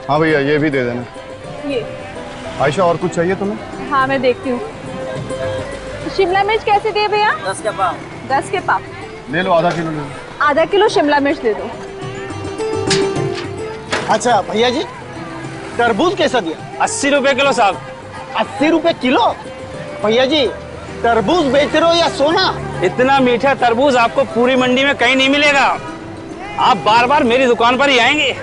हाँ भैया ये भी दे देना। ये आयशा और कुछ चाहिए तुम्हें? हाँ मैं देखती हूँ। शिमला मिर्च कैसे दिए भैया? 10 के पाव। 10 के पाव ले लो, आधा किलो ले लो। आधा किलो शिमला मिर्च दे दो। अच्छा भैया जी, तरबूज कैसा दिया? 80 रुपए किलो साहब। 80 रुपए किलो? भैया जी तरबूज बेच रहे हो या सोना? इतना मीठा तरबूज आपको पूरी मंडी में कहीं नहीं मिलेगा। आप बार बार मेरी दुकान पर ही आएंगे।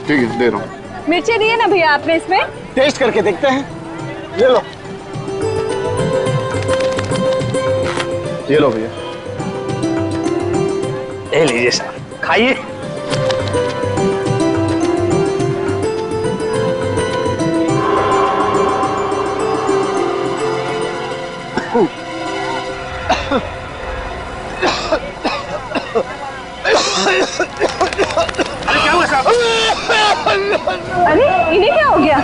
ठीक है दे रहा हूँ। मिर्चें दिए ना भैया आपने इसमें? टेस्ट करके देखते हैं, ले लो। ये लो भैया। ले लीजिए साहब, खाइए। अरे क्या हुआ साहब? अरे इन्हें क्या हो गया?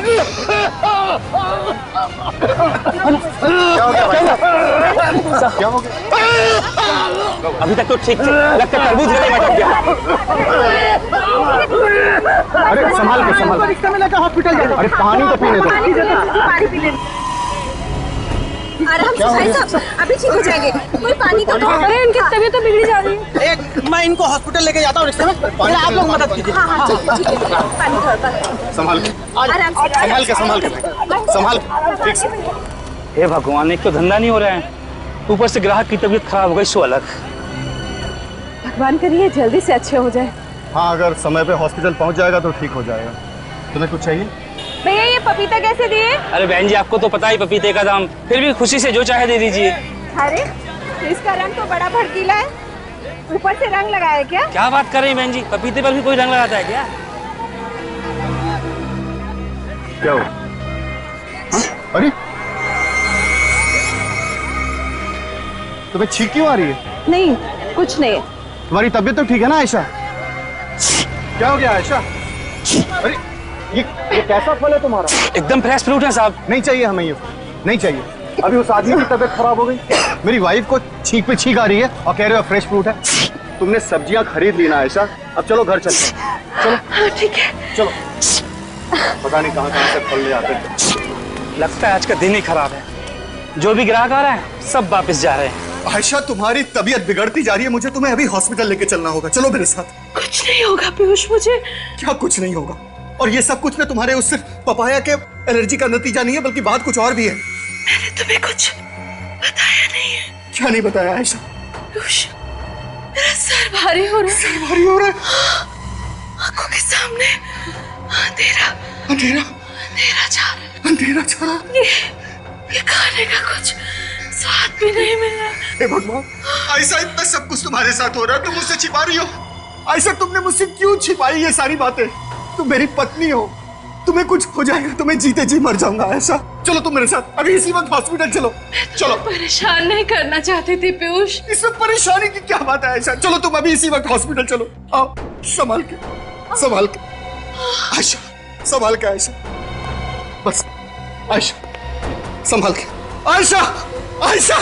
क्या हो गया? अभी तक तो ठीक थे, लगता है तरबूज गले में अटक गया। अरे संभाल के रिक्शा में लेकर हॉस्पिटल जाना। अरे पानी तो पीने दो। पानी पीने दो। आराम से भाई साहब, अभी ठीक हो जाएंगे। कोई पानी तो दो। अरे इनकी तबीयत तो बिगड़ी जा रही है। एक मैं इनको हॉस्पिटल लेके जाता हूँ रिक्शा में, फिर आप लोग मदद कीजिए। हाँ ठीक है। पानी थोड़ा संभाल के, संभाल के ठीक से। हे भगवान, एक तो धंधा नहीं हो रहा है, ऊपर से ग्राहक की तबीयत खराब हो गई, सो अलग। भगवान करिए जल्दी से अच्छे हो जाए। हाँ अगर समय पे हॉस्पिटल पहुंच जाएगा तो ठीक हो जाएगा। तुम्हें कुछ चाहिए? भैया ये पपीता कैसे दिए? अरे बहन जी, आपको तो पता ही पपीते का दाम, फिर भी खुशी से जो चाहे दे दीजिए। अरे इसका रंग तो बड़ा भड़कीला है, ऊपर से रंग लगाया क्या? क्या बात कर रही हैं बहन जी, पपीते पर भी कोई रंग लगाता है क्या? क्या हो? अरे तुम्हें छींक क्यों आ रही है? नहीं कुछ नहीं। तुम्हारी तबीयत तो ठीक है ना आयशा? क्या हो गया आयशा? अरे ये कैसा फल है तुम्हारा? एकदम फ्रेश फ्रूट है साहब। नहीं चाहिए हमें, ये नहीं चाहिए। अभी उस आदमी की तबीयत खराब हो गई, मेरी वाइफ को छींक पे छींक आ रही है और कह रहे हो फ्रेश फ्रूट है। तुमने सब्जियां खरीद ली ना आयशा, अब चलो घर चलते हैं। चलो ठीक है चलो। पता नहीं कहाँ कहाँ से फल ले आते हैं। लगता है आज का दिन ही खराब है, जो भी ग्राहक आ रहा है सब वापस जा रहे हैं। आयशा तुम्हारी तबीयत बिगड़ती जा रही है, मुझे तुम्हें अभी हॉस्पिटल लेके चलना होगा। चलो मेरे साथ। कुछ नहीं होगा पीयूष, मुझे क्या कुछ नहीं होगा? और ये सब कुछ ना तुम्हारे उस पपाया के एलर्जी का नतीजा नहीं है, बल्कि बात कुछ और भी है। मैंने तुम्हें कुछ बताया नहीं है। क्या नहीं बताया आयशा? पीयूष मेरा सर भारी हो रहा है। सर भारी हो रहा है? आंखों के सामने अंधेरा अंधेरा अंधेरा जा रहा है। अंधेरा जा रहा है। ये खाने का कुछ स्वाद भी नहीं मिल रहा। हे भगवान, आयशा इतना सब कुछ तुम्हारे साथ हो रहा है, तुम मुझसे छिपा रही हो। आयशा तुमने मुझसे क्यों छिपाई ये सारी बातें? तुम मेरी पत्नी हो, तुम्हें कुछ हो जाएगा तो मैं जीते जी मर जाऊंगा आयशा। चलो तुम मेरे साथ अभी इसी वक्त हॉस्पिटल चलो। चलो। परेशान नहीं करना चाहती थी पीयूष। इसमें परेशानी की क्या बात है आयशा? चलो तुम अभी इसी वक्त हॉस्पिटल चलो। आओ, संभाल के संभाल के आयशा, संभाल के आयशा, बस आयशा संभाल के। आयशा आयशा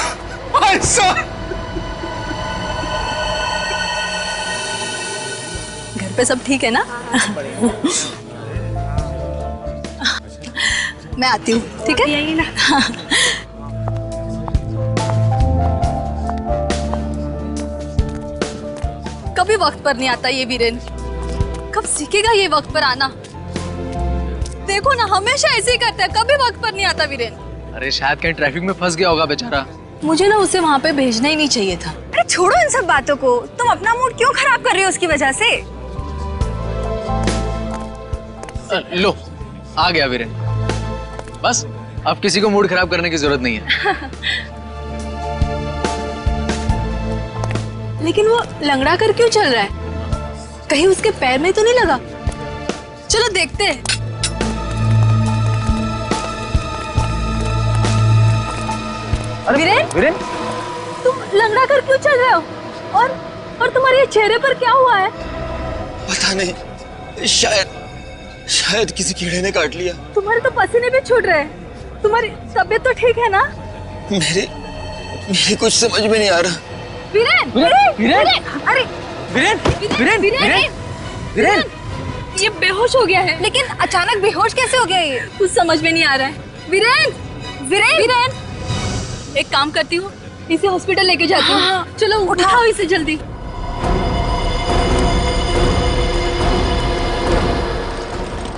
आयशा। घर पे सब ठीक है ना? मैं आती हूँ, ठीक है? यही ना। कभी वक्त पर नहीं आता ये वीरेन, कब सीखेगा ये वक्त पर आना? देखो ना हमेशा ऐसे ही करता है, कभी वक्त पर नहीं आता वीरेन। अरे शायद कहीं ट्रैफिक में फंस गया होगा बेचारा। मुझे ना उसे वहाँ पे भेजना ही नहीं चाहिए था। अरे छोड़ो इन सब बातों को, तुम अपना मूड क्यों खराब कर रही हो उसकी वजह से? लो आ गया वीरेन, बस अब किसी को मूड खराब करने की जरूरत नहीं है। लेकिन वो लंगड़ा कर क्यों चल रहा है? कहीं उसके पैर में तो नहीं लगा? चलो देखते हैं। वीरेन, वीरेन, तुम लंगड़ा कर क्यों चल रहे हो? और तुम्हारे चेहरे पर क्या हुआ है? पता नहीं, शायद किसी कीड़े ने काट लिया। तुम्हारे तो पसीने भी छूट रहे हैं। तुम्हारी तबीयत तो ठीक है ना? मेरी कुछ समझ में नहीं आ रहा। वीरेन, वीरेन, वीरेन, अरे वीरेन, वीरेन, वीरेन, वीरेन, ये बेहोश हो गया है। लेकिन अचानक बेहोश कैसे हो गया ये? कुछ समझ में नहीं आ रहा है। वीरेन, वीरेन, वीरेन, एक काम करती हूँ, इसे हॉस्पिटल लेके जाती हूँ। हाँ, चलो उठाओ इसे जल्दी।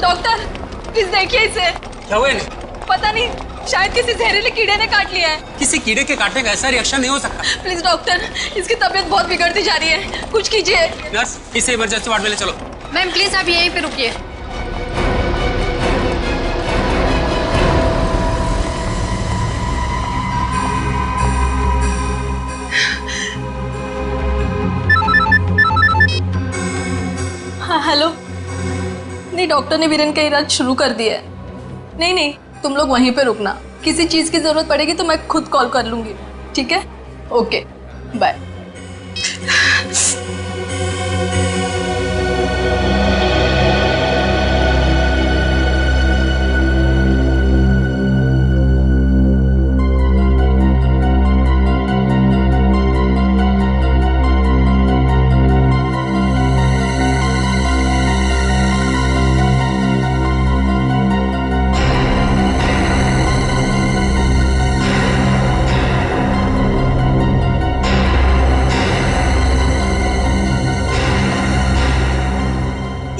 डॉक्टर, प्लीज देखिए इसे। क्या हुआ इन्हें? पता नहीं, शायद किसी जहरीले कीड़े ने काट लिया है। किसी कीड़े के काटने का ऐसा रिएक्शन नहीं हो सकता। प्लीज डॉक्टर, इसकी तबीयत बहुत बिगड़ती जा रही है, कुछ कीजिए। नर्स, इसे इमरजेंसी वार्ड में ले चलो। मैम प्लीज आप यहीं पे रुकिए। हाँ हेलो। नहीं, डॉक्टर ने वीरेन का इलाज शुरू कर दिया है। नहीं, तुम लोग वहीं पे रुकना, किसी चीज की जरूरत पड़ेगी तो मैं खुद कॉल कर लूंगी, ठीक है? Okay, bye.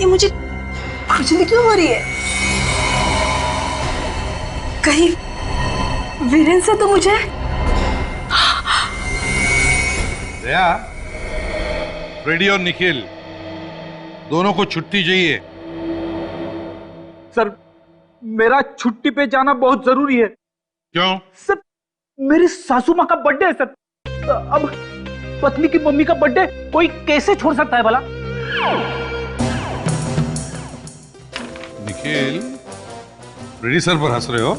मुझे खुजली क्यों हो रही है? कहीं वीरेन से तो मुझे दया, फ्रेडी और निखिल दोनों को छुट्टी चाहिए। सर, मेरा छुट्टी पे जाना बहुत जरूरी है। क्यों? सर, मेरी सासू माँ का बर्थडे है सर। अब पत्नी की मम्मी का बर्थडे कोई कैसे छोड़ सकता है भला? निखिल, फ्रेडी सर पर हंस रहे हो?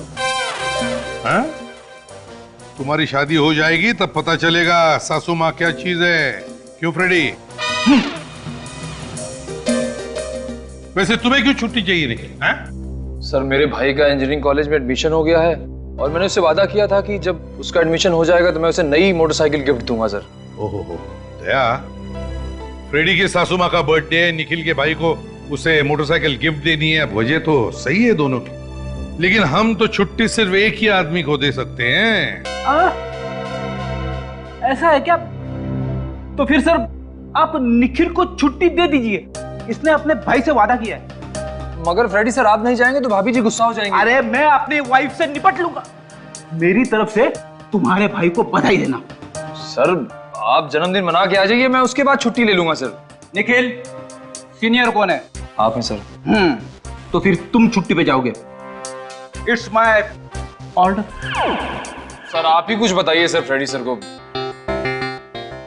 हैं? तुम्हारी शादी हो जाएगी तब पता चलेगा सासू माँ क्या चीज है। क्यों फ्रेडी? वैसे तुम्हें क्यों छुट्टी चाहिए निखिल? हैं? सर, मेरे भाई का इंजीनियरिंग कॉलेज में एडमिशन हो गया है और मैंने उससे वादा किया था कि जब उसका एडमिशन हो जाएगा तो मैं उसे नई मोटरसाइकिल गिफ्ट दूंगा सर। ओहो, दया, फ्रेडी की सासू माँ का बर्थडे है, निखिल के भाई को उसे मोटरसाइकिल गिफ्ट देनी है। वजह तो सही है दोनों की, लेकिन हम तो छुट्टी सिर्फ एक ही आदमी को दे सकते हैं। ऐसा है क्या? तो फिर सर आप निखिल को छुट्टी दे दीजिए, इसने अपने भाई से वादा किया है। मगर फ्रेडी सर, आप नहीं जाएंगे तो भाभी जी गुस्सा हो जाएंगे। अरे मैं अपनी वाइफ से निपट लूंगा। मेरी तरफ से तुम्हारे भाई को बधाई देना। सर, आप जन्मदिन मना के आ जाइए, मैं उसके बाद छुट्टी ले लूंगा सर। निखिल, सीनियर कौन है? आप हैं सर। तो फिर तुम छुट्टी पे जाओगे। It's my order. सर, आप ही कुछ बताइए सर फ्रेडी सर को।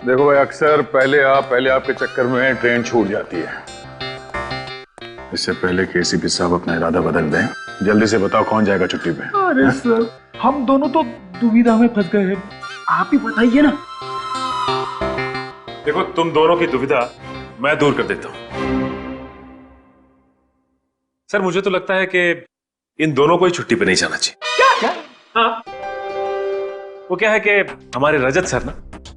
देखो भाई, अक्सर पहले आपके चक्कर में ट्रेन छूट जाती है। इससे पहले कि एसीपी साहब अपना इरादा बदल दें, जल्दी से बताओ कौन जाएगा छुट्टी पे? अरे सर, हम दोनों तो दुविधा में फंस गए हैं, आप ही बताइए ना। देखो, तुम दोनों की दुविधा मैं दूर कर देता हूं। सर, मुझे तो लगता है कि इन दोनों को ही छुट्टी पे नहीं जाना चाहिए। क्या? हाँ, वो क्या है कि हमारे रजत सर ना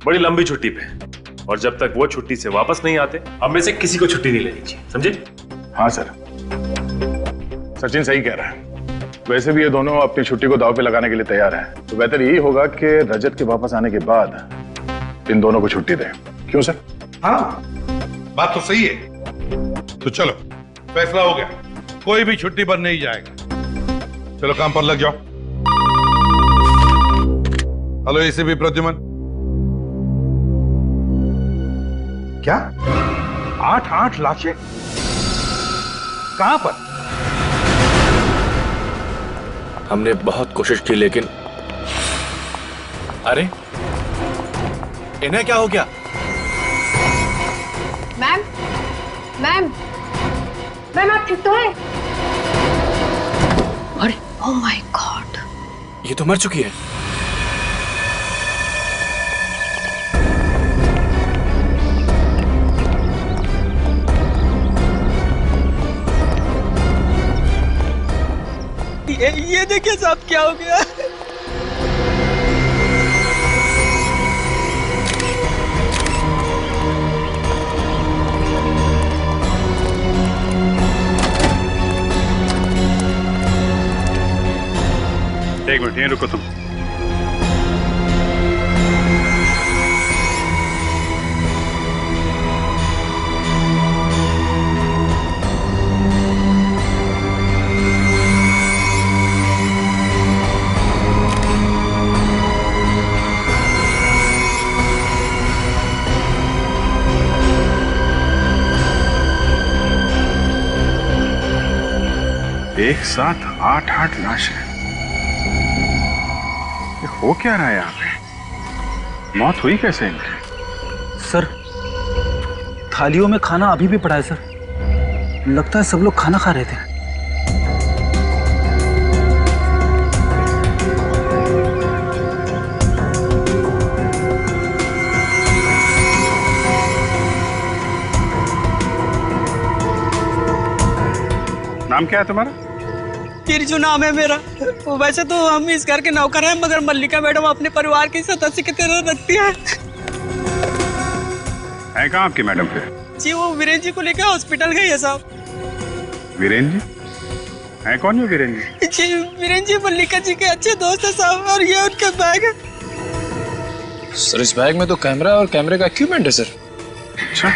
बड़ी लंबी छुट्टी पे हैं और जब तक वो छुट्टी से वापस नहीं आते, हम में से किसी को छुट्टी नहीं लेनी चाहिए, समझे? हाँ सर, सचिन सही कह रहा है। वैसे भी ये दोनों अपनी छुट्टी को दांव पे लगाने के लिए तैयार हैं, तो बेहतर यही होगा कि रजत के वापस आने के बाद इन दोनों को छुट्टी दें। क्यों सर? हाँ, बात तो सही है। तो चलो, फैसला हो गया, कोई भी छुट्टी पर नहीं जाएगा। चलो काम पर लग जाओ। Hello ACP Pradyuman. क्या 8 लाशें कहां पर? हमने बहुत कोशिश की, लेकिन अरे इन्हें क्या हो गया? मैम, मैम, मैम आप ठीक तो हैं? अरे ओह माय गॉड, ये तो मर चुकी है। ये देखिए साहब, क्या हो गया? एक मिनट, यहीं रुको तुम। एक साथ 8 लाशें। ये हो क्या रहा है यहाँ पे? मौत हुई कैसे इनकी? सर थालियों में खाना अभी भी पड़ा है सर। लगता है सब लोग खाना खा रहे थे। नाम क्या है तुम्हारा? तिरजू नाम है मेरा। वैसे तो हम इस घर के नौकर हैं, मगर मल्लिका मैडम अपने परिवार के सदस्य की तरह रखती है। कहाँ आपकी मैडम फिर? जी वो वीरेंद्र जी को लेकर हॉस्पिटल गई है साहब। वीरेंद्र जी? है कौन है वीरेंद्र जी? जी वीरेंद्र जी मल्लिका जी के अच्छे दोस्त है साहब, और ये उनका बैग है। सर इस बैग में तो कैमरा और कैमरे का इक्विपमेंट है सर। अच्छा,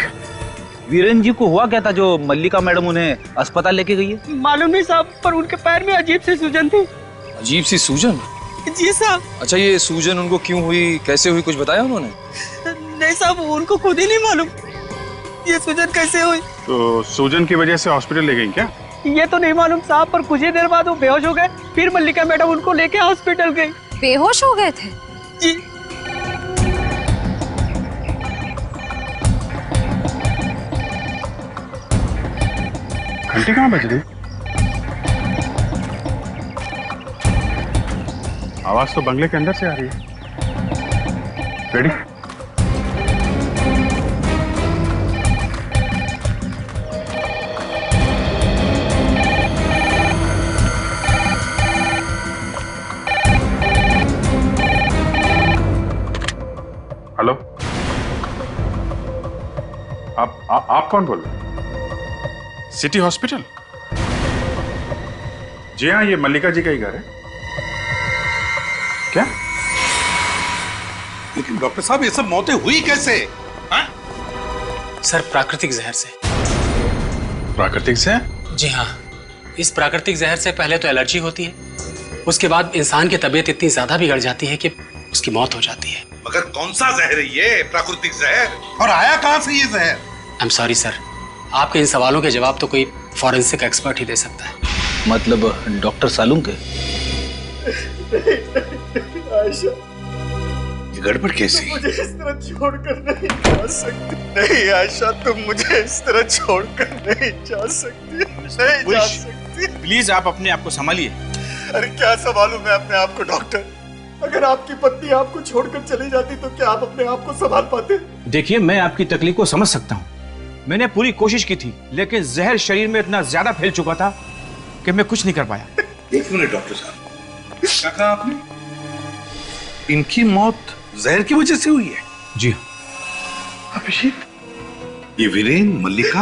वीरेंद्र जी को हुआ क्या था जो मल्लिका मैडम उन्हें अस्पताल लेके गई है? मालूम नहीं साहब, पर उनके पैर में अजीब सी सूजन थी। अजीब सी सूजन? जी साहब। अच्छा ये सूजन उनको क्यों हुई, कैसे हुई, कुछ बताया उन्होंने? नहीं साहब, उनको खुद ही नहीं मालूम ये सूजन कैसे हुई। तो सूजन की वजह से हॉस्पिटल ले गई क्या? ये तो नहीं मालूम साहब, पर कुछ ही देर बाद वो बेहोश हो गए। फिर मल्लिका मैडम उनको लेके हॉस्पिटल गई। बेहोश हो गए थे? जी। घंटी कहाँ बज रही? आवाज तो बंगले के अंदर से आ रही है। रेडी? हेलो, आप कौन बोल रहे हैं? City hospital? जी हाँ, ये मल्लिका जी का ही घर है। क्या? लेकिन डॉक्टर साहब ये सब मौतें हुई कैसे? सर प्राकृतिक जहर से। प्राकृतिक से? जी हाँ, इस प्राकृतिक जहर से पहले तो एलर्जी होती है, उसके बाद इंसान की तबीयत इतनी ज्यादा बिगड़ जाती है कि उसकी मौत हो जाती है। मगर कौन सा जहर है ये प्राकृतिक जहर, और आया कहां से ये जहर? आई एम सॉरी सर, आपके इन सवालों के जवाब तो कोई फॉरेंसिक एक्सपर्ट ही दे सकता है। मतलब डॉक्टर सालूम के? आयशा, ये गड़बड़ कैसी? मुझे इस तरह छोड़कर नहीं जा सकती। नहीं आयशा, तुम मुझे इस तरह छोड़कर नहीं जा सकती। नहीं जा सकती। प्लीज आप अपने आप को संभालिए। अरे क्या संभालूं मैं अपने आप को डॉक्टर? अगर आपकी पत्नी आपको छोड़कर चली जाती तो क्या आप अपने आप को संभाल पाते? देखिए, मैं आपकी तकलीफ को समझ सकता हूँ। मैंने पूरी कोशिश की थी, लेकिन जहर शरीर में इतना ज्यादा फैल चुका था कि मैं कुछ नहीं कर पाया। एक मिनट डॉक्टर साहब, क्या कहा आपने? इनकी मौत जहर की वजह से हुई है? जी अभिषेक, ये वीरेन, मल्लिका,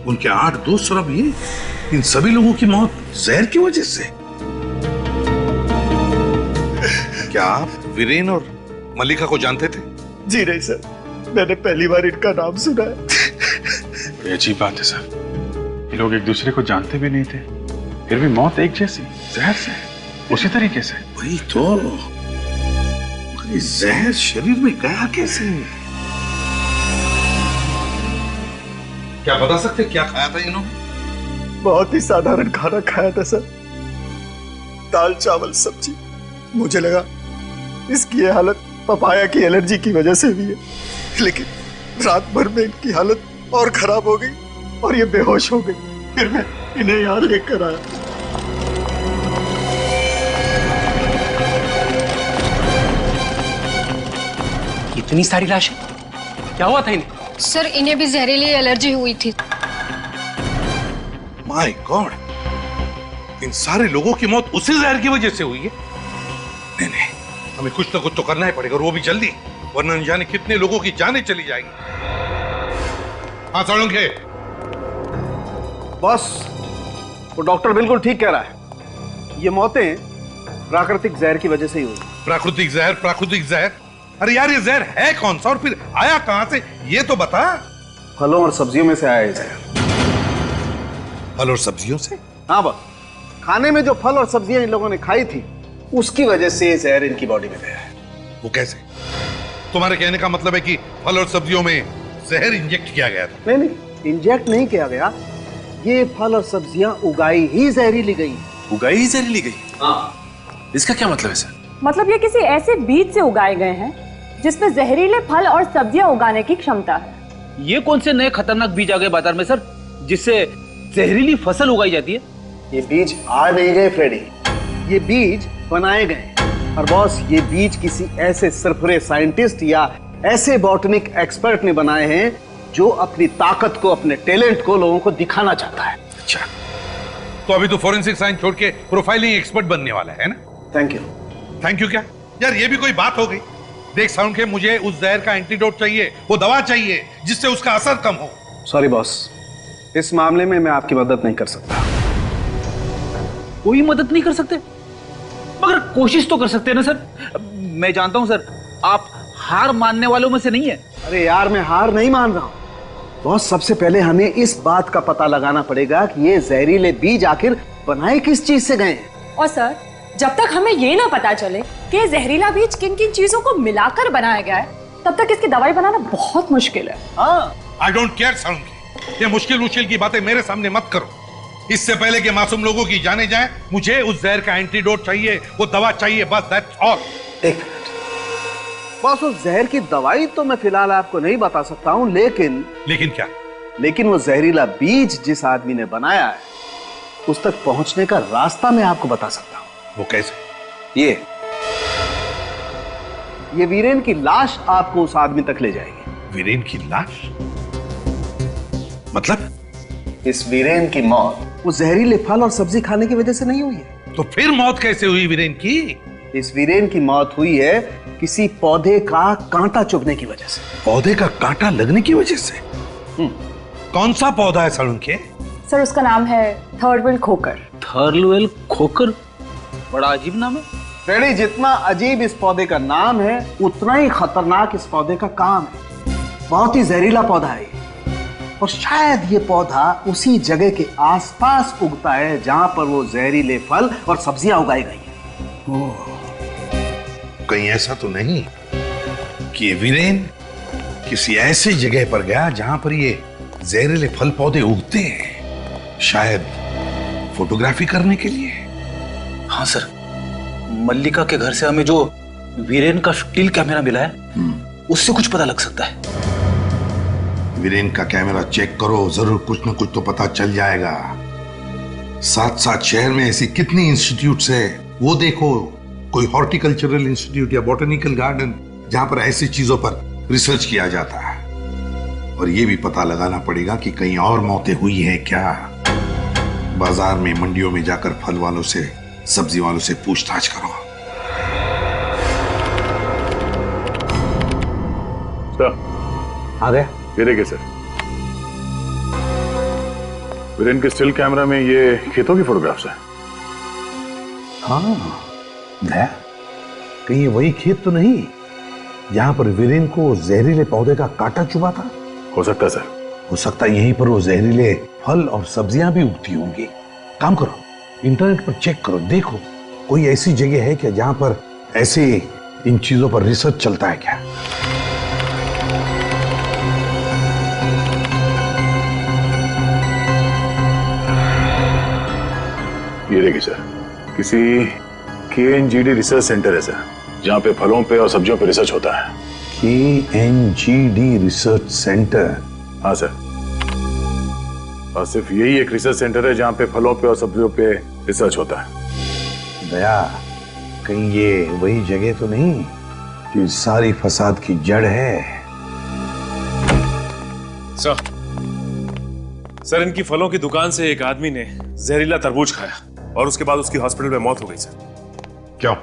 उनके 8 दोस्त और अब ये, इन सभी लोगों की मौत जहर की वजह से? क्या आप वीरेन और मल्लिका को जानते थे? जी नहीं सर, मैंने पहली बार इनका नाम सुना है। बड़ी अजीब बात है सर, ये लोग एक दूसरे को जानते भी नहीं थे, फिर भी मौत एक जैसी, जहर से, उसी तरीके से। वही तो, ये जहर शरीर में गया कैसे? क्या बता सकते क्या खाया था इन्होंने? बहुत ही साधारण खाना खाया था सर, दाल चावल सब्जी। मुझे लगा इसकी ये हालत पपाया की एलर्जी की वजह से भी है, लेकिन रात भर में इनकी हालत और खराब हो गई और ये बेहोश हो गई। फिर मैं इन्हें यहाँ लेकर आया। इतनी सारी लाशें, क्या हुआ था इन्हें? सर इन्हें भी जहरीली एलर्जी हुई थी। माय गॉड, इन सारे लोगों की मौत उसी जहर की वजह से हुई है। नहीं नहीं, हमें कुछ ना कुछ तो करना ही पड़ेगा, और वो भी जल्दी, वरना न जाने कितने लोगों की जानें चली जाएंगी। हाँ साळुंखे। बॉस, वो डॉक्टर बिल्कुल ठीक कह रहा है। ये मौतें प्राकृतिक जहर की वजह से ही हुई। प्राकृतिक जहर, प्राकृतिक जहर? अरे यार, ये जहर है कौन सा और फिर आया कहां से, ये तो बता। फलों और सब्जियों में से आया ये जहर। फल और सब्जियों से? हाँ बस, खाने में जो फल और सब्जियां इन लोगों ने खाई थी उसकी वजह से ये जहर इनकी बॉडी में गया है। वो कैसे? तुम्हारे कहने का मतलब है कि फल और सब्जियों में जहर इंजेक्ट किया गया था? नहीं नहीं, इंजेक्ट नहीं किया गया, ये फल और सब्जियां उगाई ही जहरीली गई। उगाई ही जहरीली गई? हाँ। इसका क्या मतलब है सर? मतलब ये किसी ऐसे बीज से उगाए गए हैं जिसमें जहरीले फल और सब्जियां उगाने की क्षमता है। ये कौन से नए खतरनाक बीज आ गए बाजार में सर, जिससे जहरीली फसल उगाई जाती है? ये बीज आ नहीं गए फ्रेडी, ये बीज बनाए गए। और बॉस, ये बीज किसी ऐसे सरफरे साइंटिस्ट या ऐसे बॉटनिक एक्सपर्ट ने बनाए हैं जो अपनी ताकत को, अपने टैलेंट को लोगों को दिखाना चाहता है। अच्छा, तो अभी तो फॉरेंसिक साइंस छोड़ के प्रोफाइलिंग एक्सपर्ट बनने वाला है ना? Thank you. थैंक यू क्या यार, ये भी कोई बात हो गई? देख साउंड के, मुझे उस जहर का एंटीडोट चाहिए, वो दवा चाहिए जिससे उसका असर कम हो। सॉरी बॉस, इस मामले में मैं आपकी मदद नहीं कर सकता। कोई मदद नहीं कर सकते? मगर कोशिश तो कर सकते हैं ना सर। मैं जानता हूं सर, आप हार मानने वालों में से नहीं है। अरे यार, मैं हार नहीं मान रहा हूं बॉस। सबसे पहले हमें इस बात का पता लगाना पड़ेगा कि ये जहरीले बीज आखिर बनाए किस चीज से गए हैं। और सर, जब तक हमें ये ना पता चले कि ये जहरीला बीज किन किन चीजों को मिलाकर बनाया गया है, तब तक इसकी दवाई बनाना बहुत मुश्किल है। आई डोंट केयर साउंड के, ये मुश्किल की बातें मेरे सामने मत करो। इससे पहले कि मासूम लोगों की जाने जाए, मुझे उस जहर का एंटीडोट चाहिए, वो दवा चाहिए, बस दैट्स ऑल। एक मिनट बॉस, उस जहर की दवाई तो मैं फिलहाल आपको नहीं बता सकता हूं, लेकिन क्या? लेकिन वो जहरीला बीज जिस आदमी ने बनाया है उस तक पहुंचने का रास्ता मैं आपको बता सकता हूं। वो कैसे? ये वीरेन की लाश आपको उस आदमी तक ले जाएगी। वीरेन की लाश? मतलब? इस वीरेन की मौत वो जहरीले फल और सब्जी खाने की वजह से नहीं हुई है। तो फिर मौत कैसे हुई वीरेन की? इस वीरेन की मौत हुई है किसी पौधे का कांटा चुभने की वजह से। पौधे का कांटा लगने की वजह से? कौन सा पौधा है सड़ुन के? सर, उसका नाम है थर्डवेल खोकर। थर्लवेल खोकर? बड़ा अजीब नाम है। फ्रेडी, जितना अजीब इस पौधे का नाम है उतना ही खतरनाक इस पौधे का काम है। बहुत ही जहरीला पौधा है और शायद ये पौधा उसी जगह के आसपास उगता है जहां पर वो जहरीले फल और सब्जियां उगाई गई हैं। कहीं ऐसा तो नहीं कि ये वीरेन किसी ऐसी जगह पर गया जहां पर ये जहरीले फल पौधे उगते हैं, शायद फोटोग्राफी करने के लिए? हाँ सर, मल्लिका के घर से हमें जो वीरेन का स्टील कैमरा मिला है उससे कुछ पता लग सकता है। वीरेन का कैमरा चेक करो, जरूर कुछ ना कुछ तो पता चल जाएगा। साथ साथ शहर में ऐसी कितनी इंस्टीट्यूट्स है, वो देखो, कोई हॉर्टिकल्चरल इंस्टीट्यूट या बॉटनिकल गार्डन जहां पर ऐसी चीजों पर रिसर्च किया जाता है। और ये भी पता लगाना पड़ेगा कि कहीं और मौतें हुई है क्या। बाजार में, मंडियों में जाकर फल वालों से, सब्जी वालों से पूछताछ करो। आ गया? ये देखिए सर, वीरेन के स्टिल कैमरा में ये खेतों की फोटोग्राफ्स है। हाँ, दया, कहीं ये वही खेत तो नहीं जहां पर वीरेन को जहरीले पौधे का कांटा चुभा था? हो सकता है सर। हो सकता है यहीं पर वो जहरीले फल और सब्जियां भी उगती होंगी। काम करो, इंटरनेट पर चेक करो, देखो कोई ऐसी जगह है क्या जहां पर ऐसे इन चीजों पर रिसर्च चलता है क्या? ये देखिए सर, किसी KNGD रिसर्च सेंटर है सर, जहां पे फलों पे और सब्जियों पे रिसर्च होता है। KNGD research centre? हाँ सर, और सिर्फ यही एक रिसर्च सेंटर है जहां पे फलों पे और सब्जियों पे रिसर्च होता है। दया, कहीं ये वही जगह तो नहीं कि सारी फसाद की जड़ है? सर, इनकी फलों की दुकान से एक आदमी ने जहरीला तरबूज खाया और उसके बाद उसकी हॉस्पिटल में मौत हो गई सर। क्यों?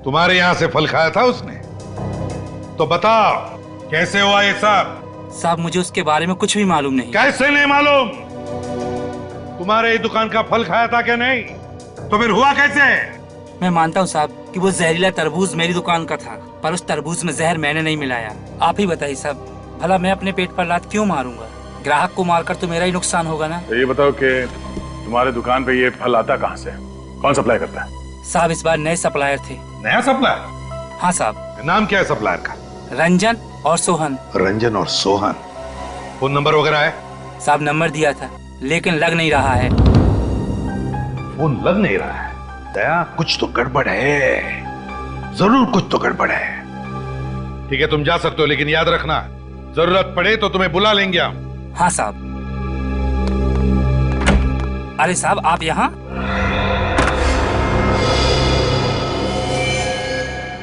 तुम्हारे यहां से फल खाया था उसने? तो बताओ कैसे हुआ ये सब? साहब, मुझे उसके बारे में कुछ भी मालूम नहीं। कैसे नहीं मालूम? तुम्हारे दुकान का फल खाया था क्या नहीं? तो फिर हुआ कैसे? मैं मानता हूँ साहब कि वो जहरीला तरबूज मेरी दुकान का था, पर उस तरबूज में जहर मैंने नहीं मिलाया। आप ही बताइए साहब, भला मैं अपने पेट पर लात क्यों मारूंगा? ग्राहक को मारकर तो मेरा ही नुकसान होगा ना। तो ये बताओ कि तुम्हारे दुकान पे ये फल आता कहाँ से? कौन सप्लाई करता है? साहब इस बार नए सप्लायर थे। नया सप्लायर? हाँ साहब। नाम क्या है सप्लायर का? रंजन और सोहन। रंजन और सोहन। फोन नंबर वगैरह है? साहब नंबर दिया था लेकिन लग नहीं रहा है। फोन लग नहीं रहा है? दया, कुछ तो गड़बड़ है, जरूर कुछ तो गड़बड़ है। ठीक है, तुम जा सकते हो, लेकिन याद रखना जरूरत पड़े तो तुम्हें बुला लेंगे हम। हाँ साहब। अरे साहब आप यहाँ?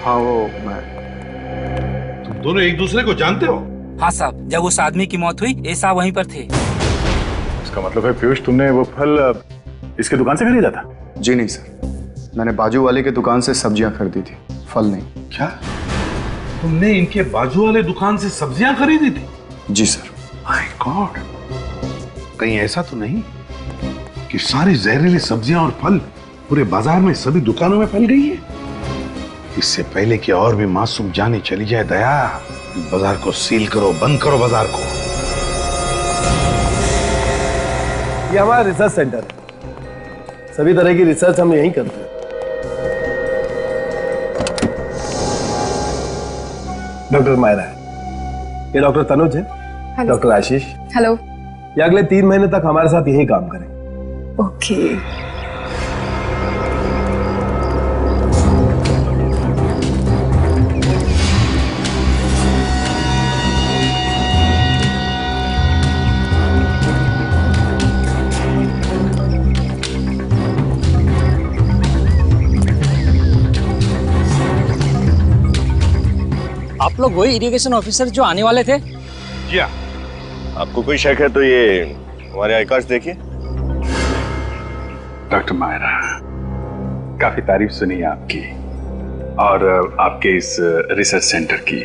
हाँ वो मैं। तुम दोनों एक दूसरे को जानते हो? हाँ साहब, जब उस आदमी की मौत हुई ये साहब वहीं पर थे। इसका मतलब है पीयूष, तुमने वो फल इसके दुकान से खरीदा था? जी नहीं सर, मैंने बाजू वाले के दुकान से सब्जियां खरीदी थी, फल नहीं। क्या तुमने इनके बाजू वाले दुकान से सब्जियां खरीदी थी? जी सर। माय गॉड, कहीं ऐसा तो नहीं कि सारी जहरीली सब्जियां और फल पूरे बाजार में सभी दुकानों में फैल गई है? इससे पहले कि और भी मासूम जाने चली जाए दया, बाजार को सील करो, बंद करो बाजार को। ये हमारा रिसर्च सेंटर है, सभी तरह की रिसर्च हम यहीं करते हैं। डॉक्टर मायरा है, ये डॉक्टर तनुज है, डॉक्टर आशीष। हेलो। ये अगले 3 महीने तक हमारे साथ यही काम करें। ओके। आप लोग वही इरिगेशन ऑफिसर जो आने वाले थे? जी हाँ। आपको कोई शक है तो ये हमारे आई कार्ड्स देखिए। डॉक्टर मायरा, काफी तारीफ सुनी है आपकी और आपके इस रिसर्च सेंटर की।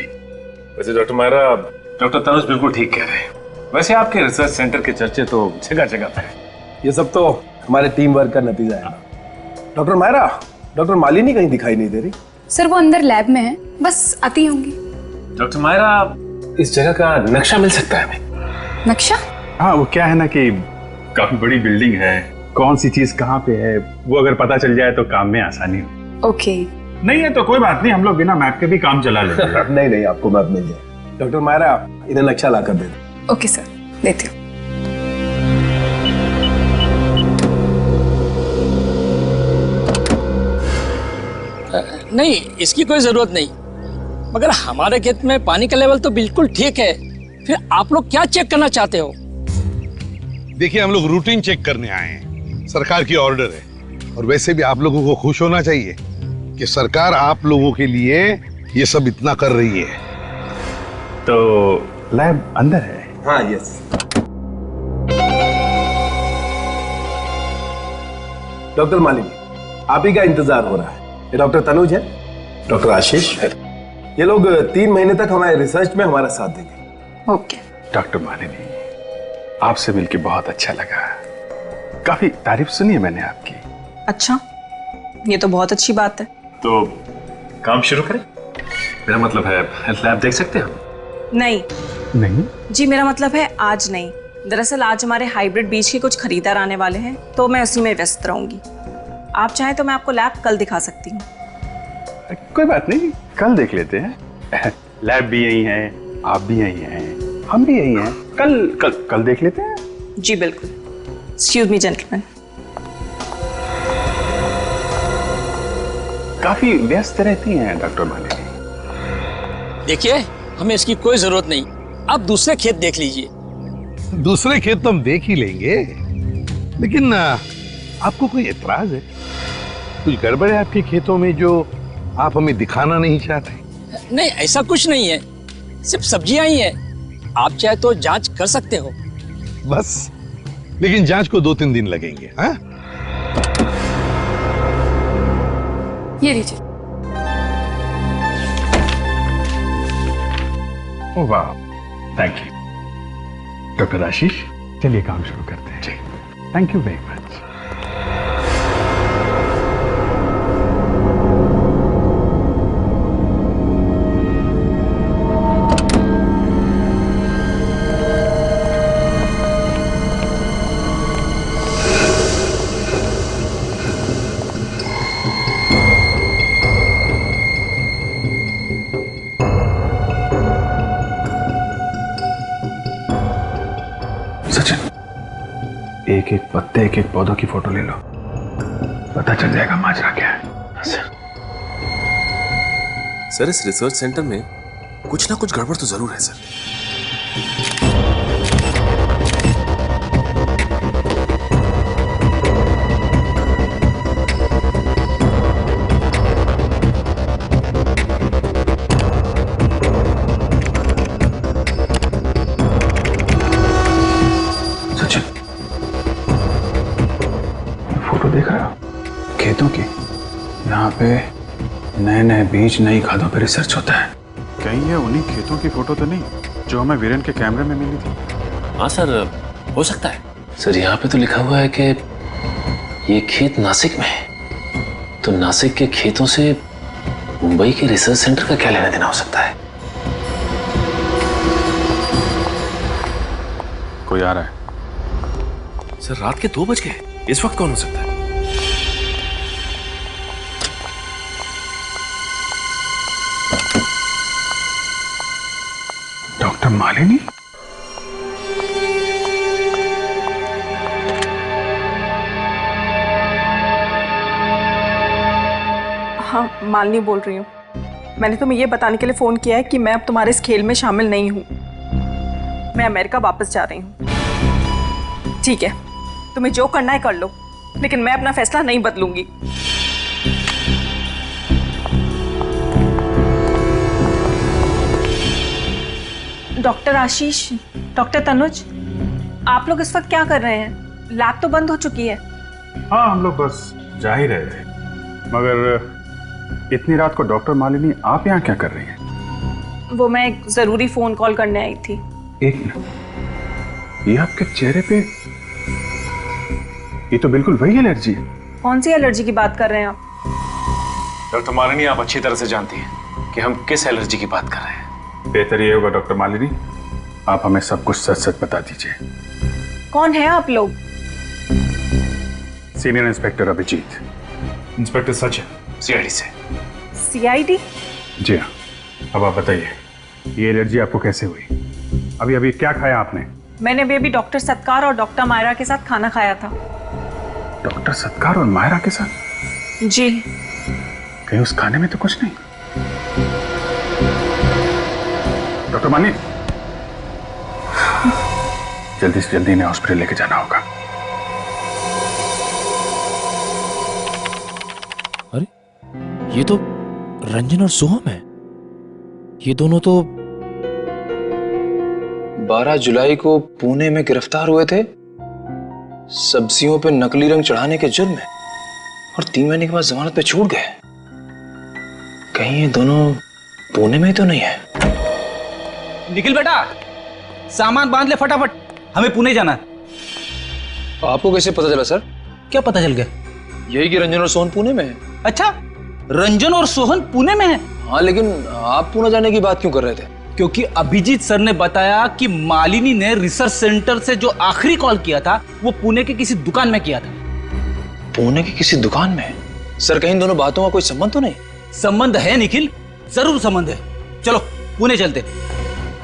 वैसे डॉक्टर मायरा, डॉक्टर तनुज बिल्कुल ठीक कह रहे हैं। वैसे आपके रिसर्च सेंटर के चर्चे तो जगह जगह पे हैं। ये सब तो हमारे टीम वर्क का नतीजा है। डॉक्टर मायरा, डॉक्टर मालिनी कहीं दिखाई नहीं दे रही। सर वो अंदर लैब में है, बस आती होंगी। डॉक्टर मायरा, इस जगह का नक्शा मिल सकता है हमें? नक्शा? हाँ, वो क्या है ना कि काफी बड़ी बिल्डिंग है, कौन सी चीज कहाँ पे है वो अगर पता चल जाए तो काम में आसानी हो। ओके। नहीं है तो कोई बात नहीं, हम लोग बिना मैप के भी काम चला लेंगे। नहीं नहीं, आपको मैप मिल जाए। डॉक्टर मायरा, इन्हें नक्शा ला कर दे दो। ओके सर, देती हूँ। नहीं, इसकी कोई जरूरत नहीं, मगर हमारे खेत में पानी का लेवल तो बिल्कुल ठीक है, फिर आप लोग क्या चेक करना चाहते हो? देखिए, हम लोग रूटीन चेक करने आए हैं, सरकार की ऑर्डर है। और वैसे भी आप लोगों को खुश होना चाहिए कि सरकार आप लोगों के लिए ये सब इतना कर रही है। तो लैब अंदर है? हाँ, यस। डॉक्टर मालिनी, आप ही का इंतजार हो रहा है। ये डॉक्टर तनुज है, डॉक्टर आशीष है। ये लोग 3 महीने तक हमारे रिसर्च में हमारा साथ देंगे। ओके। डॉक्टर मालिनी, आपसे मिलके बहुत अच्छा लगा, काफी तारीफ सुनी है मैंने आपकी। अच्छा, ये तो बहुत अच्छी बात है। तो काम शुरू करें? मेरा मतलब है लैब देख सकते हैं हम? नहीं नहीं जी, मेरा मतलब है आज नहीं। दरअसल आज हमारे हाइब्रिड बीज के कुछ खरीदार आने वाले हैं, तो मैं उसी में व्यस्त रहूंगी। आप चाहें तो मैं आपको लैब कल दिखा सकती हूँ। कोई बात नहीं, कल देख लेते हैं। लैब भी यही है, आप भी यही हैं, हम भी यही हैं। कल देख लेते हैं। जी बिल्कुल। Excuse me gentleman. काफी व्यस्त रहती हैं डॉक्टर मालिनी। देखिए, हमें इसकी कोई जरूरत नहीं, आप दूसरे खेत देख लीजिए। दूसरे खेत तो हम देख ही लेंगे, लेकिन आपको कोई एतराज है? कुछ गड़बड़ है आपके खेतों में जो आप हमें दिखाना नहीं चाहते? नहीं, ऐसा कुछ नहीं है, सिर्फ सब्जियां ही हैं। आप चाहे तो जांच कर सकते हो। बस, लेकिन जांच को 2-3 दिन लगेंगे। हाँ? ये लीजिए। ओह वाह, थैंक यू। डॉक्टर आशीष, चलिए काम शुरू करते हैं। जी, थैंक यू वेरी मच। एक एक पत्ते, एक एक पौधों की फोटो ले लो, पता चल जाएगा माजरा क्या है। सर इस रिसर्च सेंटर में कुछ ना कुछ गड़बड़ तो जरूर है सर। सचिन, फोटो देख रहे हो खेतों की? यहाँ पे नए नए बीज, नई खादों पे रिसर्च होता है। कहीं ये उन्हीं खेतों की फोटो तो नहीं जो हमें वीरेन के कैमरे में मिली थी? हाँ सर, हो सकता है। सर यहाँ पे तो लिखा हुआ है कि ये खेत नासिक में है, तो नासिक के खेतों से मुंबई के रिसर्च सेंटर का क्या लेना देना हो सकता है? कोई आ रहा है। सर रात के 2 बज गए, इस वक्त कौन हो सकता है? डॉक्टर मालिनी? हाँ, मालिनी बोल रही हूँ। मैंने तुम्हें ये बताने के लिए फोन किया है कि मैं अब तुम्हारे इस खेल में शामिल नहीं हूँ। मैं अमेरिका वापस जा रही हूँ। ठीक है, तुम्हें जो करना है कर लो, लेकिन मैं अपना फैसला नहीं बदलूंगी। डॉक्टर आशीष, डॉक्टर तनुज, आप लोग इस वक्त क्या कर रहे हैं? लैब तो बंद हो चुकी है। हाँ, हम लोग बस जा ही रहे थे, मगर इतनी रात को डॉक्टर मालिनी आप यहाँ क्या कर रही हैं? वो मैं एक जरूरी फोन कॉल करने आई थी। एक मिनट, ये आपके चेहरे पे, ये तो बिल्कुल वही एलर्जी है। कौन सी एलर्जी की बात कर रहे हैं आप? डॉक्टर मालिनी, आप अच्छी तरह से जानती हैं कि हम किस एलर्जी की बात कर रहे हैं। बेहतर ये होगा डॉक्टर मालिनी, आप हमें सब कुछ सच सच बता दीजिए। कौन है आप लोग? Senior inspector Abhijeet. Inspector Sachin, CID से। सीआईडी? जी हाँ। अब आप बताइए, ये एलर्जी आपको कैसे हुई? अभी अभी क्या खाया आपने? मैंने बेबी डॉक्टर सत्कार और डॉक्टर मायरा के साथ खाना खाया था। डॉक्टर सत्कार और मायरा के साथ? जी। कहीं उस खाने में तो कुछ नहीं? डॉक्टर मालिनी, जल्दी से जल्दी इन्हें हॉस्पिटल लेके जाना होगा। अरे, ये तो रंजन और सोहम है। ये दोनों तो 12 जुलाई को पुणे में गिरफ्तार हुए थे सब्जियों पे नकली रंग चढ़ाने के जुर्म में, और 3 महीने के बाद जमानत पे छूट गए। कहीं ये दोनों पुणे में ही तो नहीं है? निखिल बेटा, सामान बांध ले फटाफट, हमें पुणे जाना है। आपको कैसे पता चला सर? क्या पता चल गया? यही कि रंजन और सोहन पुणे में है। अच्छा, रंजन और सोहन पुणे में है? हाँ, लेकिन आप पुणे जाने की बात क्यों कर रहे थे? क्योंकि अभिजीत सर ने बताया कि मालिनी ने रिसर्च सेंटर से जो आखिरी कॉल किया था वो पुणे के किसी दुकान में किया था। पुणे की किसी दुकान में? सर, कहीं दोनों बातों का कोई संबंध तो नहीं? संबंध है निखिल, जरूर संबंध है। चलो पुणे चलते,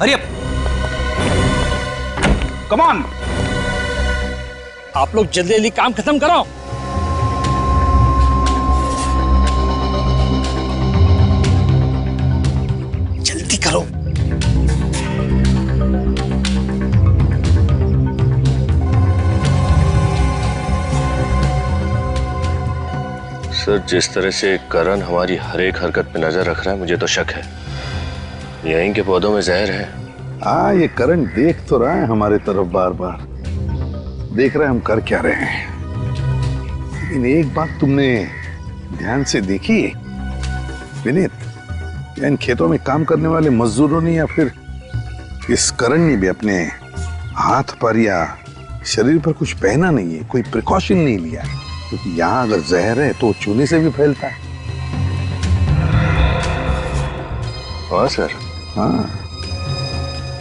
हरी अप, कम ऑन। आप लोग जल्दी जल्दी काम खत्म करो। जल्दी करो। सर, जिस तरह से करण हमारी हर एक हरकत पे नजर रख रहा है, मुझे तो शक है यहीं के पौधों में जहर है। हाँ, ये करण देख तो रहा है हमारे तरफ, बार बार देख रहे हैं हम कर क्या रहे हैं। लेकिन एक बात तुमने ध्यान से देखी विनीत, इन खेतों में काम करने वाले मजदूरों ने या फिर इस करण ने भी अपने हाथ पर या शरीर पर कुछ पहना नहीं है, कोई प्रिकॉशन नहीं लिया, क्योंकि यहाँ अगर जहर है तो चूने से भी फैलता है। हाँ सर, हाँ,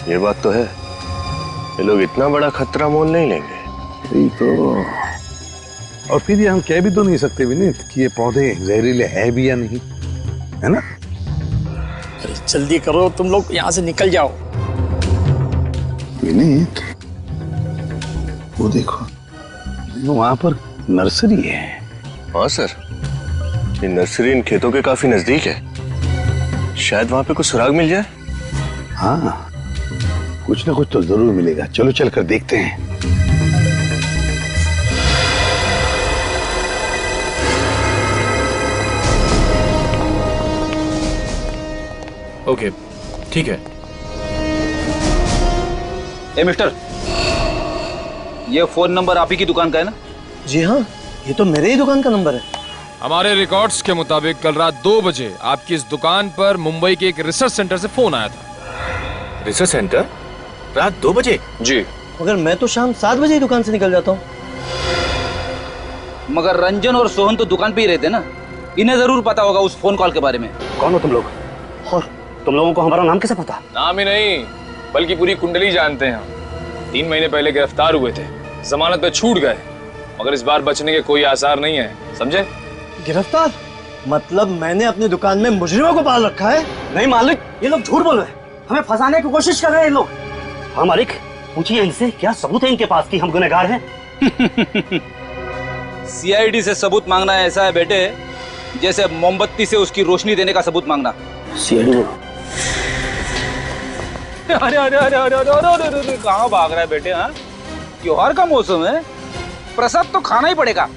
ये बात तो है। ये लोग इतना बड़ा खतरा मोल नहीं लेंगे। यही तो, और फिर ये हम कह भी तो नहीं सकते विनीत कि ये पौधे जहरीले है भी या नहीं, है ना? अरे जल्दी करो, तुम लोग यहाँ से निकल जाओ। विनीत, वो देखो, वहां पर नर्सरी है। हाँ सर, ये नर्सरी इन खेतों के काफी नजदीक है। शायद वहां पे कुछ सुराग मिल जाए। हाँ, कुछ ना कुछ तो जरूर मिलेगा। चलो चल कर देखते हैं। ओके, ठीक है। ए मिस्टर, ये फोन नंबर आप ही की दुकान का है ना? जी हाँ, ये तो मेरे ही दुकान का नंबर है। हमारे रिकॉर्ड्स के मुताबिक कल रात 2 बजे आपकी इस दुकान पर मुंबई के एक रिसर्च सेंटर से फोन आया था। Research centre? रात 2 बजे? जी। मगर मैं तो शाम 7 बजे ही दुकान से निकल जाता हूँ। मगर रंजन और सोहन तो दुकान पे ही रहते ना, इन्हें जरूर पता होगा उस फोन कॉल के बारे में। कौन हो तुम लोग? और तुम लोगों को हमारा नाम कैसे पता? नाम ही नहीं बल्कि पूरी कुंडली जानते हैं हम। 3 महीने पहले गिरफ्तार हुए थे, जमानत पे छूट गए, मगर इस बार बचने के कोई आसार नहीं है, समझे? गिरफ्तार? मतलब मैंने अपनी दुकान में मुजरिमों को पाल रखा है? नहीं मालिक, ये लोग झूठ बोल रहे हैं, हमें फंसाने की कोशिश कर रहे हैं ये लोग। हाँ मालिक, पूछिए इनसे क्या सबूत है इनके पास कि हम गुनहगार हैं। सीआईडी से सबूत मांगना ऐसा है बेटे जैसे मोमबत्ती से उसकी रोशनी देने का सबूत मांगना। सीआईडी बोलो। अरे अरे अरे अरे अरे अरे अरे कहाँ भाग रहा है बेटे? हाँ, त्योहार का मौसम है, प्रसाद तो खाना ही पड़ेगा।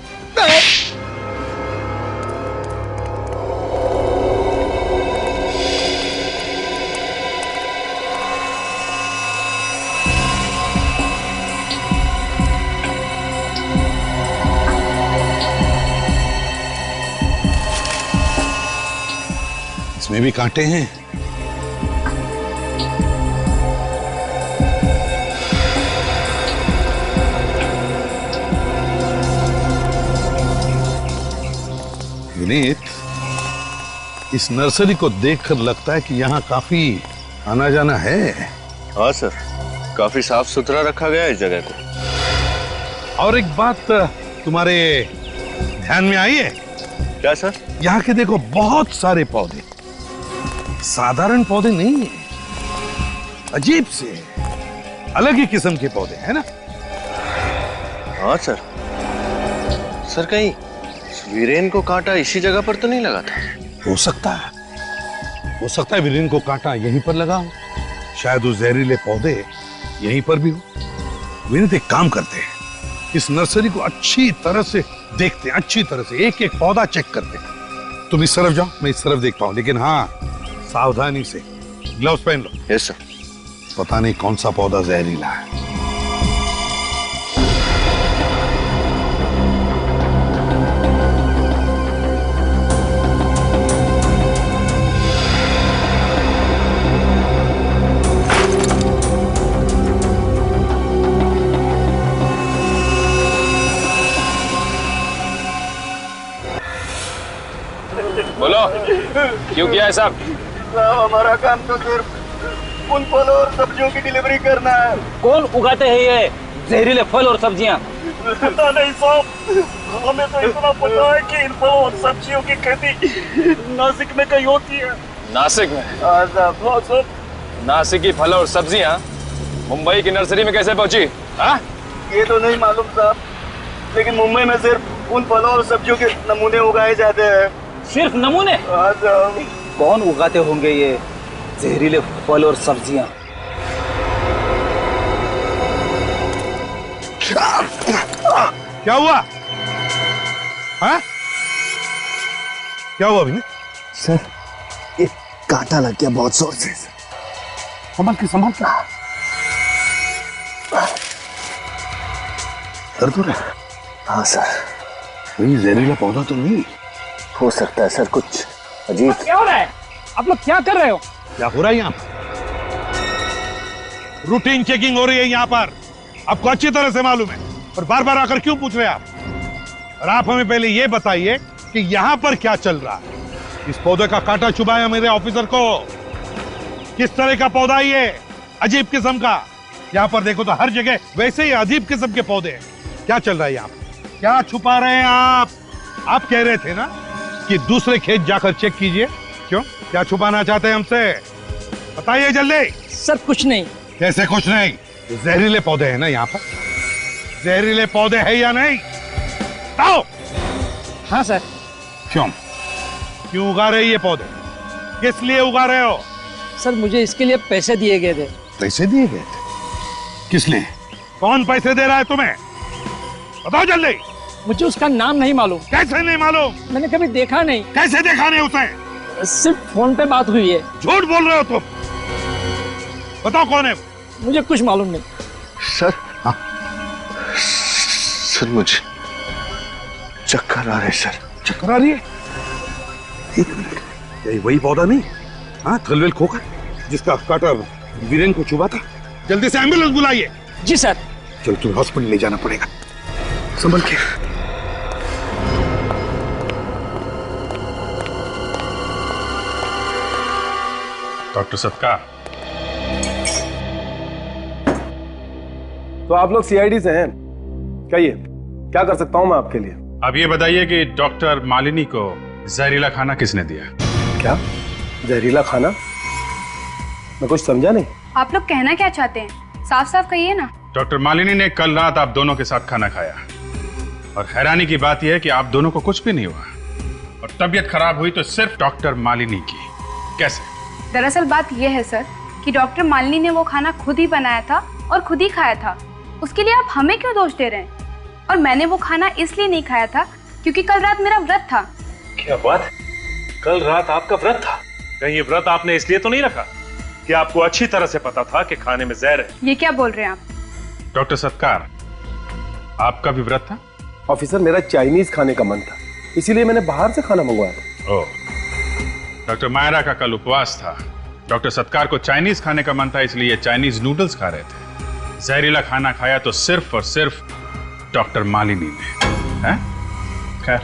इसमें भी कांटे हैं। विनीत, इस नर्सरी को देखकर लगता है कि यहाँ काफी आना जाना है। हाँ सर, काफी साफ सुथरा रखा गया है इस जगह को। और एक बात तुम्हारे ध्यान में आई है? क्या सर? यहाँ के देखो बहुत सारे पौधे, साधारण पौधे नहीं है, अजीब से अलग ही किस्म के पौधे हैं ना? हाँ सर। सर कहीं वीरेन को कांटा इसी जगह पर तो नहीं लगा था? हो सकता है वीरेन को कांटा यहीं पर लगा हो। शायद वो जहरीले पौधे यहीं पर भी हो। विनीत, एक काम करते हैं, इस नर्सरी को अच्छी तरह से देखते हैं, अच्छी तरह से एक एक पौधा चेक करते हैं। तुम इस तरफ जाओ, मैं इस तरफ देखता हूँ, लेकिन हाँ सावधानी से। ग्लव्स पहन लो। Yes sir. पता नहीं कौन सा पौधा जहरीला है। बोलो, क्यों किया है सब? हमारा काम तो सिर्फ उन फलों और सब्जियों की डिलीवरी करना है। कौन उगाते हैं ये जहरीले फल और सब्जियां? पता नहीं साहब, हमें तो इतना पता है कि इन फलों और सब्जियों की खेती नासिक में कहीं होती है। नासिक में? हाँ साहब। नासिक की फल और सब्जियां मुंबई की नर्सरी में कैसे पहुंची? हाँ? ये तो नहीं मालूम साहब, लेकिन मुंबई में सिर्फ उन फलों और सब्जियों के नमूने उगाए जाते हैं। सिर्फ नमूने? हाँ साहब। कौन उगाते होंगे ये जहरीले फल और सब्जियां? क्या हुआ? हाँ? क्या हुआ अभी? सर, एक कांटा लग गया बहुत जोर से। संभाल के दर्द हो रहा है? हाँ सर। कोई जहरीला पौधा तो नहीं? हो सकता है सर, कुछ अजीब। क्या हो रहा है? आप लोग क्या कर रहे हो? क्या हो रहा है यहाँ पर? रूटीन चेकिंग हो रही है यहाँ पर, आपको अच्छी तरह से मालूम है, और बार बार आकर क्यों पूछ रहे हैं आप? और आप हमें पहले ये बताइए कि यहाँ पर क्या चल रहा है? इस पौधे का कांटा चुभाया मेरे ऑफिसर को। किस तरह का पौधा ये? अजीब किस्म का। यहाँ पर देखो तो हर जगह वैसे ही अजीब किस्म के पौधे हैं। क्या चल रहा है यहाँ पर? क्या छुपा रहे हैं आप? आप कह रहे थे ना कि दूसरे खेत जाकर चेक कीजिए। क्यों? क्या छुपाना चाहते हैं हमसे? बताइए जल्दी। सर कुछ नहीं। कैसे कुछ नहीं? जहरीले पौधे हैं ना यहाँ पर? जहरीले पौधे हैं या नहीं? बताओ। हाँ सर। क्यों क्यों उगा रहे ये पौधे? किस लिए उगा रहे हो? सर मुझे इसके लिए पैसे दिए गए थे। पैसे दिए गए थे? किसने? कौन पैसे दे रहा है तुम्हें? बताओ जल्दी। मुझे उसका नाम नहीं मालूम। कैसे नहीं मालूम? मैंने कभी देखा नहीं। कैसे देखा नहीं उसे? सिर्फ फोन पे बात हुई है। झूठ बोल रहे हो तुम। बताओ कौन है? मुझे कुछ मालूम नहीं। सर सर मुझे चक्कर आ रहे सर। चक्कर आ रही है? एक मिनट, यही वही पौधा नहीं? हाँ, थलवेल खोखा जिसका कांटा वीरेन को चुभा था। जल्दी से एम्बुलेंस बुलाइए। जी सर। चलो तुम्हें हॉस्पिटल ले जाना पड़ेगा, संभल के। डॉक्टर सत्कार। तो आप लोग सीआईडी से हैं, कहिए क्या कर सकता हूं मैं आपके लिए? अब ये बताइए कि डॉक्टर मालिनी को जहरीला खाना किसने दिया? क्या जहरीला खाना? मैं कुछ समझा नहीं। आप लोग कहना क्या चाहते हैं? साफ साफ कहिए ना। डॉक्टर मालिनी ने कल रात आप दोनों के साथ खाना खाया और हैरानी की बात यह है कि आप दोनों को कुछ भी नहीं हुआ और तबीयत खराब हुई तो सिर्फ डॉक्टर मालिनी की। कैसे? दरअसल बात यह है सर कि डॉक्टर मालिनी ने वो खाना खुद ही बनाया था और खुद ही खाया था। उसके लिए आप हमें क्यों दोष दे रहे हैं? और मैंने वो खाना इसलिए नहीं खाया था क्योंकि कल रात मेरा व्रत था। क्या बात? कल रात आपका व्रत था? कहीं ये व्रत आपने इसलिए तो नहीं रखा कि आपको अच्छी तरह से पता था कि खाने में जहर है? ये क्या बोल रहे हैं आप? डॉक्टर सत्कार, आपका भी व्रत था? ऑफिसर, मेरा चाइनीज खाने का मन था, इसीलिए मैंने बाहर से खाना मंगवाया था। ओह, डॉक्टर मायरा का कल उपवास था। डॉक्टर सत्कार को चाइनीज खाने का मन था, इसलिए ये चाइनीज नूडल्स खा रहे थे। जहरीला खाना खाया तो सिर्फ और सिर्फ डॉक्टर मालिनी ने। हैं? खैर,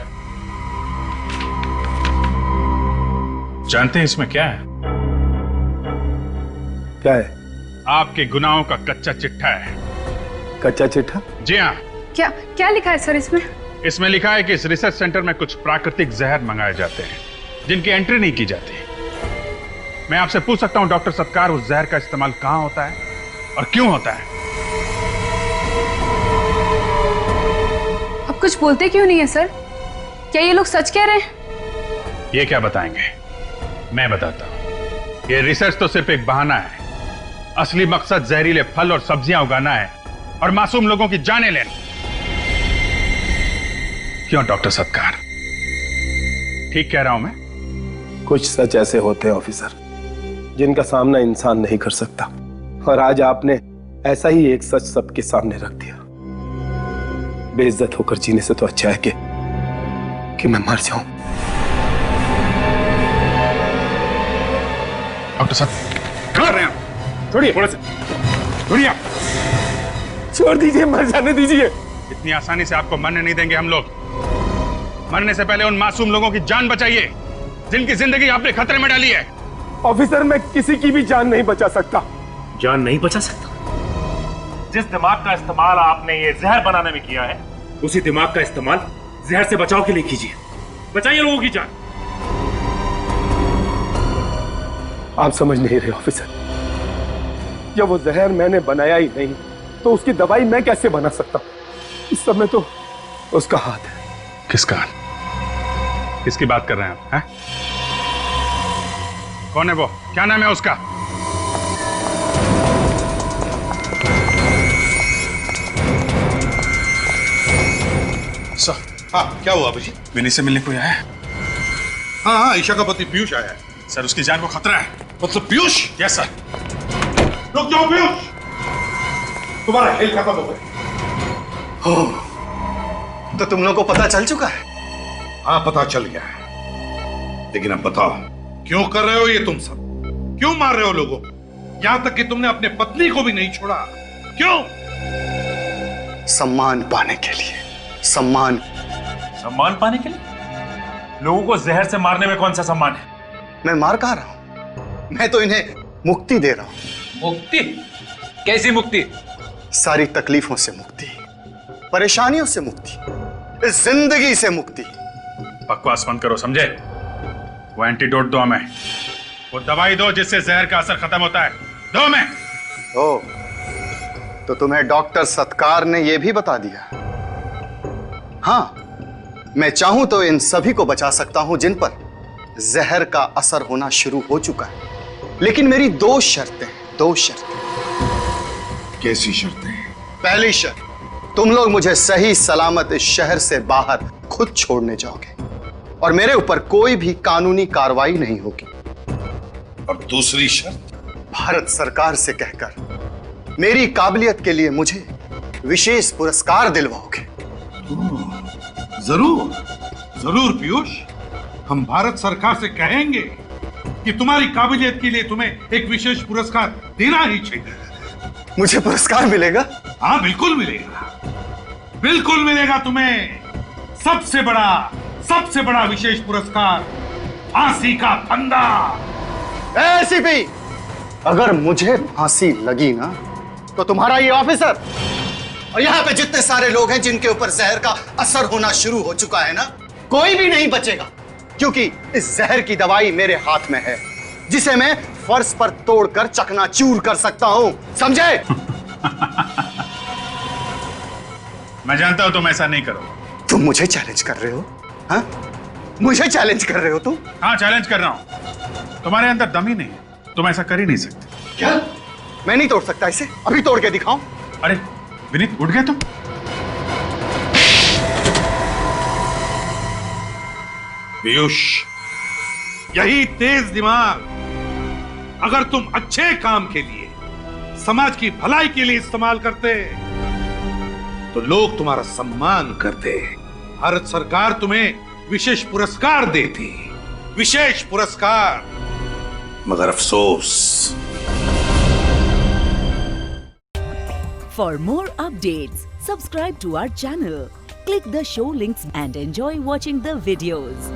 जानते हैं इसमें क्या है? क्या है? आपके गुनाहों का कच्चा चिट्ठा है। कच्चा चिट्ठा? जी हाँ। क्या क्या लिखा है सर इसमें? इसमें लिखा है कि इस रिसर्च सेंटर में कुछ प्राकृतिक जहर मंगाए जाते हैं जिनकी एंट्री नहीं की जाती। मैं आपसे पूछ सकता हूं डॉक्टर सत्कार, उस जहर का इस्तेमाल कहां होता है और क्यों होता है? आप कुछ बोलते क्यों नहीं है सर? क्या ये लोग सच कह रहे हैं? ये क्या बताएंगे, मैं बताता हूं। ये रिसर्च तो सिर्फ एक बहाना है। असली मकसद जहरीले फल और सब्जियां उगाना है और मासूम लोगों की जानें लेना। क्यों डॉक्टर सत्कार, ठीक कह रहा हूं मैं? कुछ सच ऐसे होते हैं ऑफिसर जिनका सामना इंसान नहीं कर सकता, और आज आपने ऐसा ही एक सच सबके सामने रख दिया। बेइज्जत होकर जीने से तो अच्छा है कि मैं मर जाऊं। डॉक्टर साहब कर रहे हैं, छोड़िए, थोड़ा सा छोड़िए, छोड़ दीजिए, मर जाने दीजिए। इतनी आसानी से आपको मरने नहीं देंगे हम लोग। मरने से पहले उन मासूम लोगों की जान बचाइए जिनकी जिंदगी आपने खतरे में डाली है। ऑफिसर, मैं किसी की भी जान नहीं बचा सकता। जान नहीं बचा सकता? जिस दिमाग का इस्तेमाल आपने ये जहर बनाने में किया है, उसी दिमाग का इस्तेमाल जहर से बचाव के लिए कीजिए। बचाइए लोगों की जान। आप समझ नहीं रहे ऑफिसर, जब वो जहर मैंने बनाया ही नहीं तो उसकी दवाई मैं कैसे बना सकता हूं? इस समय तो उसका हाथ है। किसका? किसकी बात कर रहे हैं आप? हैं? कौन है वो? क्या नाम है उसका? सर, हाँ क्या हुआ अभिजीत? विनी से मिलने कोई आया है? हाँ हाँ, ईशा का पति पीयूष आया है। सर, उसकी जान को खतरा है। मतलब पीयूष? Yes sir. रुक जाओ पीयूष, तुम्हारा खेल खत्म हो गया। तो तुम लोगों को पता चल चुका है? हाँ पता चल गया है, लेकिन अब बताओ क्यों कर रहे हो ये तुम सब? क्यों मार रहे हो लोगों को? यहां तक कि तुमने अपने पत्नी को भी नहीं छोड़ा। क्यों? सम्मान पाने के लिए। सम्मान। सम्मान पाने के लिए? लोगों को जहर से मारने में कौन सा सम्मान है? मैं मार कहा रहा हूं, मैं तो इन्हें मुक्ति दे रहा हूं। मुक्ति? कैसी मुक्ति? सारी तकलीफों से मुक्ति, परेशानियों से मुक्ति, इस जिंदगी से मुक्ति। बकवास बंद करो, समझे? वो एंटीडोट दो हमें, वो दवाई दो जिससे जहर का असर खत्म होता है। दो हमें। ओ, तो तुम्हें डॉक्टर सत्कार ने यह भी बता दिया? हाँ, मैं चाहूं तो इन सभी को बचा सकता हूं जिन पर जहर का असर होना शुरू हो चुका है, लेकिन मेरी दो शर्तें हैं, दो शर्तें। कैसी शर्तें? पहली शर्त, तुम लोग मुझे सही सलामत इस शहर से बाहर खुद छोड़ने जाओगे और मेरे ऊपर कोई भी कानूनी कार्रवाई नहीं होगी। और दूसरी शर्त? भारत सरकार से कहकर मेरी काबिलियत के लिए मुझे विशेष पुरस्कार दिलवाओगे। जरूर जरूर पीयूष, हम भारत सरकार से कहेंगे कि तुम्हारी काबिलियत के लिए तुम्हें एक विशेष पुरस्कार देना ही चाहिए। मुझे पुरस्कार मिलेगा? हाँ बिल्कुल मिलेगा, बिल्कुल मिलेगा तुम्हें। सबसे बड़ा विशेष पुरस्कार, फांसी का फंदा। एसीपी, अगर मुझे फांसी लगी ना तो तुम्हारा ये ऑफिसर और यहाँ पे जितने सारे लोग हैं जिनके ऊपर जहर का असर होना शुरू हो चुका है ना, कोई भी नहीं बचेगा, क्योंकि इस जहर की दवाई मेरे हाथ में है, जिसे मैं फर्श पर तोड़कर चकनाचूर कर सकता हूं, समझे? मैं जानता हूं तुम ऐसा नहीं करो। तुम मुझे चैलेंज कर रहे हो? हाँ? मुझे चैलेंज कर रहे हो तुम? हाँ, चैलेंज कर रहा हूं। तुम्हारे अंदर दम ही नहीं है, तुम ऐसा कर ही नहीं सकते। क्या? मैं नहीं तोड़ सकता इसे? अभी तोड़ के दिखाऊं? अरे विनीत, उठ गए तुम? पीयूष, यही तेज दिमाग अगर तुम अच्छे काम के लिए, समाज की भलाई के लिए इस्तेमाल करते तो लोग तुम्हारा सम्मान करते, भारत सरकार तुम्हें विशेष पुरस्कार देती, विशेष पुरस्कार। मगर अफसोस। For more updates, subscribe to our channel, click the show links and enjoy watching the videos.